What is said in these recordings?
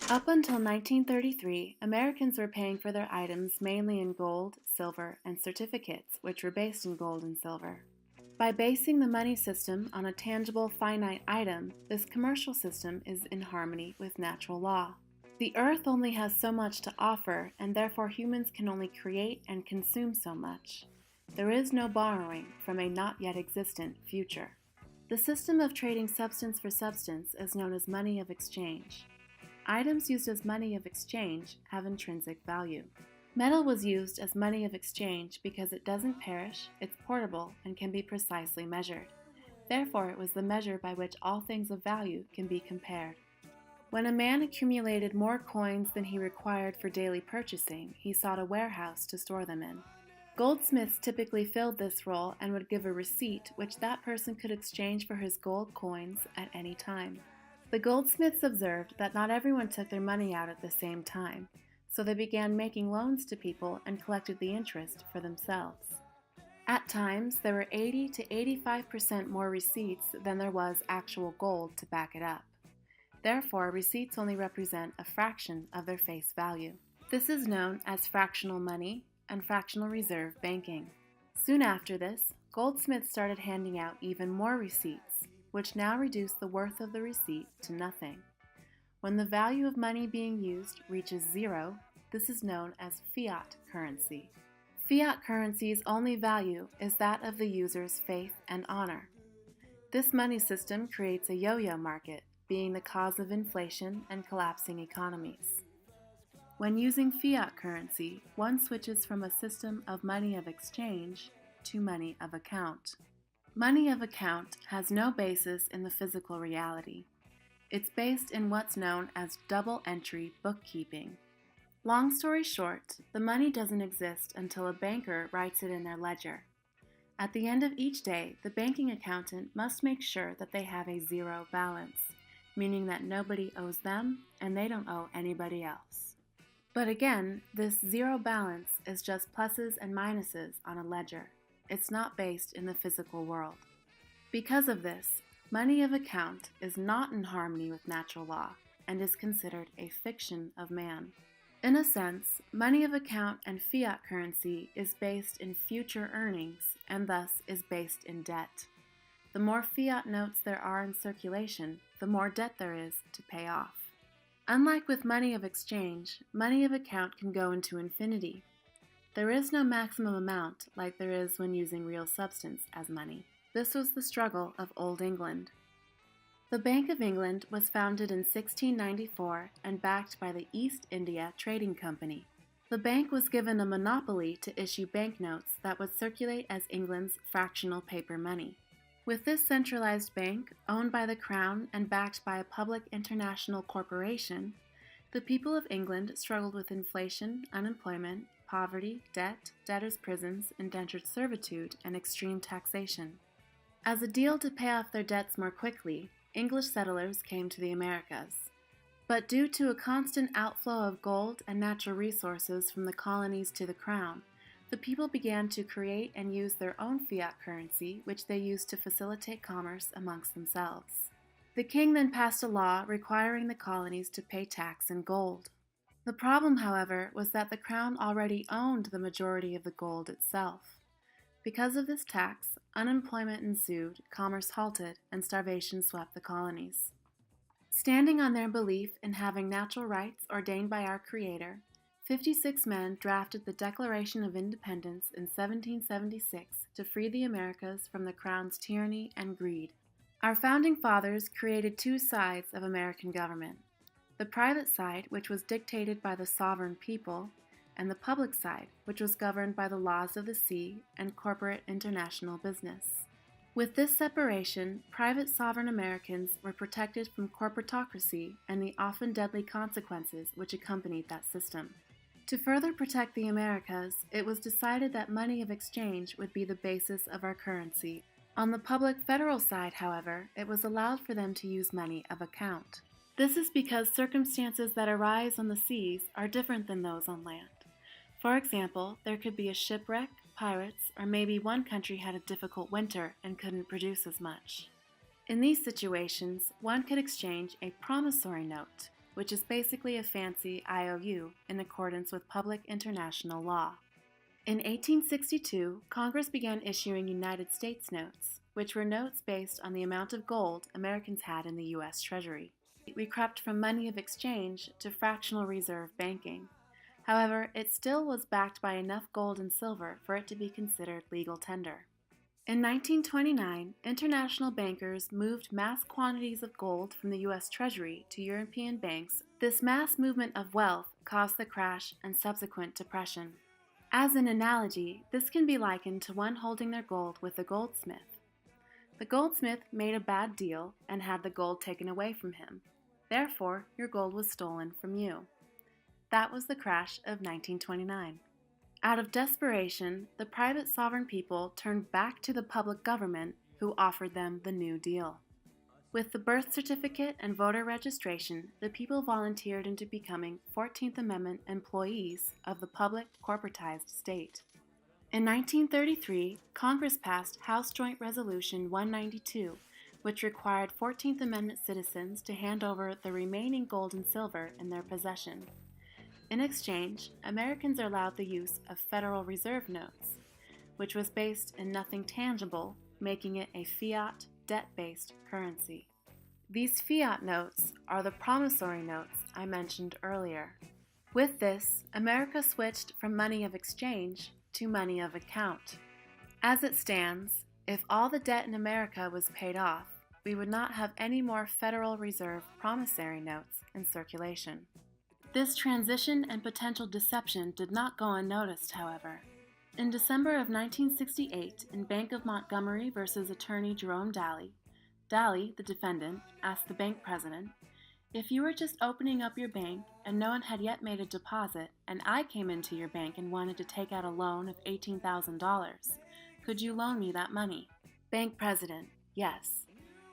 Up until 1933, Americans were paying for their items mainly in gold, silver, and certificates, which were based in gold and silver. By basing the money system on a tangible, finite item, this commercial system is in harmony with natural law. The earth only has so much to offer, and therefore humans can only create and consume so much. There is no borrowing from a not yet existent future. The system of trading substance for substance is known as money of exchange. Items used as money of exchange have intrinsic value. Metal was used as money of exchange because it doesn't perish, it's portable, and can be precisely measured. Therefore, it was the measure by which all things of value can be compared. When a man accumulated more coins than he required for daily purchasing, he sought a warehouse to store them in. Goldsmiths typically filled this role and would give a receipt which that person could exchange for his gold coins at any time. The goldsmiths observed that not everyone took their money out at the same time, so they began making loans to people and collected the interest for themselves. At times, there were 80 to 85% more receipts than there was actual gold to back it up. Therefore, receipts only represent a fraction of their face value. This is known as fractional money and fractional reserve banking. Soon after this, goldsmiths started handing out even more receipts, which now reduce the worth of the receipt to nothing. When the value of money being used reaches zero, this is known as fiat currency. Fiat currency's only value is that of the user's faith and honor. This money system creates a yo-yo market, being the cause of inflation and collapsing economies. When using fiat currency, one switches from a system of money of exchange to money of account. Money of account has no basis in the physical reality. It's based in what's known as double-entry bookkeeping. Long story short, the money doesn't exist until a banker writes it in their ledger. At the end of each day, the banking accountant must make sure that they have a zero balance, meaning that nobody owes them and they don't owe anybody else. But again, this zero balance is just pluses and minuses on a ledger. It's not based in the physical world. Because of this, money of account is not in harmony with natural law and is considered a fiction of man. In a sense, money of account and fiat currency is based in future earnings and thus is based in debt. The more fiat notes there are in circulation, the more debt there is to pay off. Unlike with money of exchange, money of account can go into infinity. There is no maximum amount like there is when using real substance as money. This was the struggle of Old England. The Bank of England was founded in 1694 and backed by the East India Trading Company. The bank was given a monopoly to issue banknotes that would circulate as England's fractional paper money. With this centralized bank, owned by the Crown and backed by a public international corporation, the people of England struggled with inflation, unemployment, poverty, debt, debtors' prisons, indentured servitude, and extreme taxation. As a deal to pay off their debts more quickly, English settlers came to the Americas. But due to a constant outflow of gold and natural resources from the colonies to the Crown, the people began to create and use their own fiat currency, which they used to facilitate commerce amongst themselves. The king then passed a law requiring the colonies to pay tax in gold. The problem, however, was that the Crown already owned the majority of the gold itself. Because of this tax, unemployment ensued, commerce halted, and starvation swept the colonies. Standing on their belief in having natural rights ordained by our Creator, 56 men drafted the Declaration of Independence in 1776 to free the Americas from the Crown's tyranny and greed. Our founding fathers created two sides of American government: the private side, which was dictated by the sovereign people, and the public side, which was governed by the laws of the sea and corporate international business. With this separation, private sovereign Americans were protected from corporatocracy and the often deadly consequences which accompanied that system. To further protect the Americas, it was decided that money of exchange would be the basis of our currency. On the public federal side, however, it was allowed for them to use money of account. This is because circumstances that arise on the seas are different than those on land. For example, there could be a shipwreck, pirates, or maybe one country had a difficult winter and couldn't produce as much. In these situations, one could exchange a promissory note, which is basically a fancy IOU in accordance with public international law. In 1862, Congress began issuing United States notes, which were notes based on the amount of gold Americans had in the U.S. Treasury. We crept from money of exchange to fractional reserve banking. However, it still was backed by enough gold and silver for it to be considered legal tender. In 1929, international bankers moved mass quantities of gold from the U.S. Treasury to European banks. This mass movement of wealth caused the crash and subsequent depression. As an analogy, this can be likened to one holding their gold with a goldsmith. The goldsmith made a bad deal and had the gold taken away from him. Therefore, your gold was stolen from you. That was the crash of 1929. Out of desperation, the private sovereign people turned back to the public government who offered them the New Deal. With the birth certificate and voter registration, the people volunteered into becoming 14th Amendment employees of the public corporatized state. In 1933, Congress passed House Joint Resolution 192, which required 14th Amendment citizens to hand over the remaining gold and silver in their possession. In exchange, Americans are allowed the use of Federal Reserve notes, which was based in nothing tangible, making it a fiat, debt-based currency. These fiat notes are the promissory notes I mentioned earlier. With this, America switched from money of exchange to money of account. As it stands, if all the debt in America was paid off, we would not have any more Federal Reserve promissory notes in circulation. This transition and potential deception did not go unnoticed, however. In December of 1968, in Bank of Montgomery versus attorney Jerome Daly, Daly, the defendant, asked the bank president, "If you were just opening up your bank and no one had yet made a deposit, and I came into your bank and wanted to take out a loan of $18,000, could you loan me that money?" Bank president, "Yes."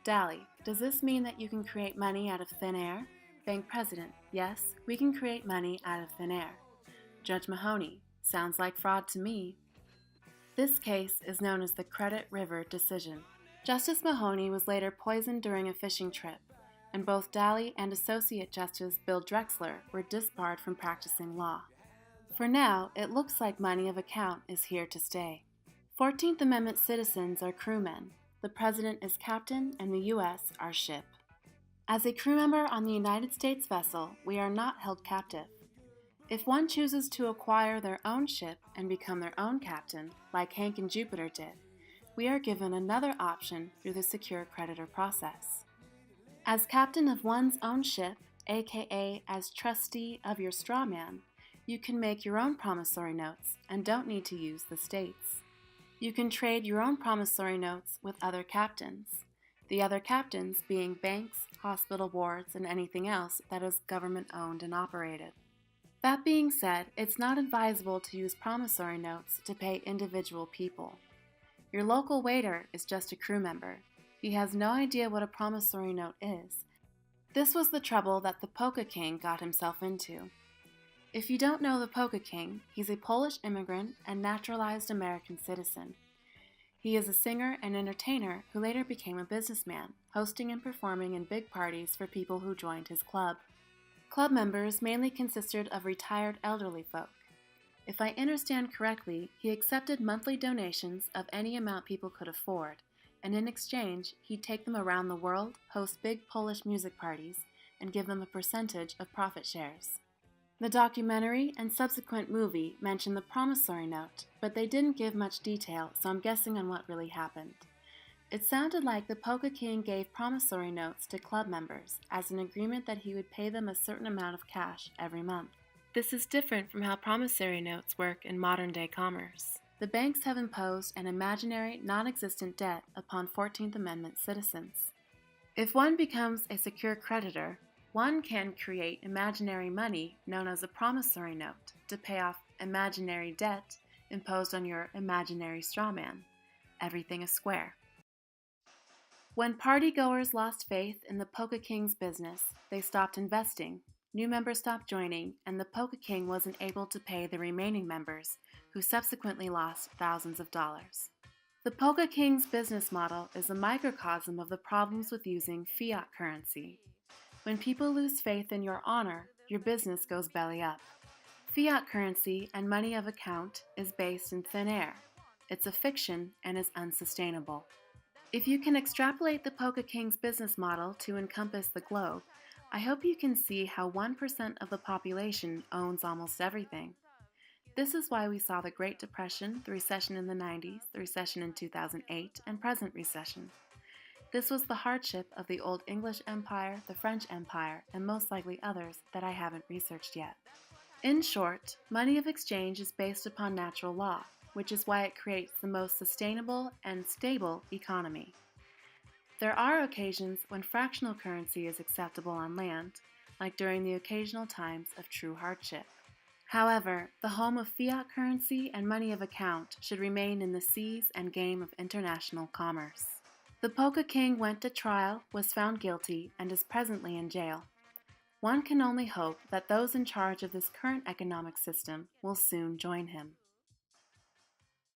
Daly, "Does this mean that you can create money out of thin air?" Bank president, "Yes, we can create money out of thin air." Judge Mahoney, "Sounds like fraud to me." This case is known as the Credit River decision. Justice Mahoney was later poisoned during a fishing trip, and both Daly and Associate Justice Bill Drexler were disbarred from practicing law. For now, it looks like money of account is here to stay. 14th Amendment citizens are crewmen. The President is captain, and the U.S. our ship. As a crew member on the United States vessel, we are not held captive. If one chooses to acquire their own ship and become their own captain, like Hank and Jupiter did, we are given another option through the secure creditor process. As captain of one's own ship, aka as trustee of your straw man, you can make your own promissory notes and don't need to use the state's. You can trade your own promissory notes with other captains, the other captains being banks, hospital boards, and anything else that is government-owned and operated. That being said, it's not advisable to use promissory notes to pay individual people. Your local waiter is just a crew member. He has no idea what a promissory note is. This was the trouble that the Polka King got himself into. If you don't know the Polka King, he's a Polish immigrant and naturalized American citizen. He is a singer and entertainer who later became a businessman, hosting and performing in big parties for people who joined his club. Club members mainly consisted of retired elderly folk. If I understand correctly, he accepted monthly donations of any amount people could afford, and in exchange, he'd take them around the world, host big Polish music parties, and give them a percentage of profit shares. The documentary and subsequent movie mention the promissory note, but they didn't give much detail, so I'm guessing on what really happened. It sounded like the Polka King gave promissory notes to club members as an agreement that he would pay them a certain amount of cash every month. This is different from how promissory notes work in modern-day commerce. The banks have imposed an imaginary, non-existent debt upon 14th Amendment citizens. If one becomes a secure creditor, one can create imaginary money known as a promissory note to pay off imaginary debt imposed on your imaginary strawman. Everything is square. When partygoers lost faith in the Polka King's business, they stopped investing, new members stopped joining, and the Polka King wasn't able to pay the remaining members, who subsequently lost thousands of dollars. The Polka King's business model is a microcosm of the problems with using fiat currency. When people lose faith in your honor, your business goes belly up. Fiat currency and money of account is based in thin air. It's a fiction and is unsustainable. If you can extrapolate the Polka King's business model to encompass the globe, I hope you can see how 1% of the population owns almost everything. This is why we saw the Great Depression, the recession in the 90s, the recession in 2008, and present recession. This was the hardship of the Old English Empire, the French Empire, and most likely others that I haven't researched yet. In short, money of exchange is based upon natural law, which is why it creates the most sustainable and stable economy. There are occasions when fractional currency is acceptable on land, like during the occasional times of true hardship. However, the home of fiat currency and money of account should remain in the seas and game of international commerce. The Polka King went to trial, was found guilty, and is presently in jail. One can only hope that those in charge of this current economic system will soon join him.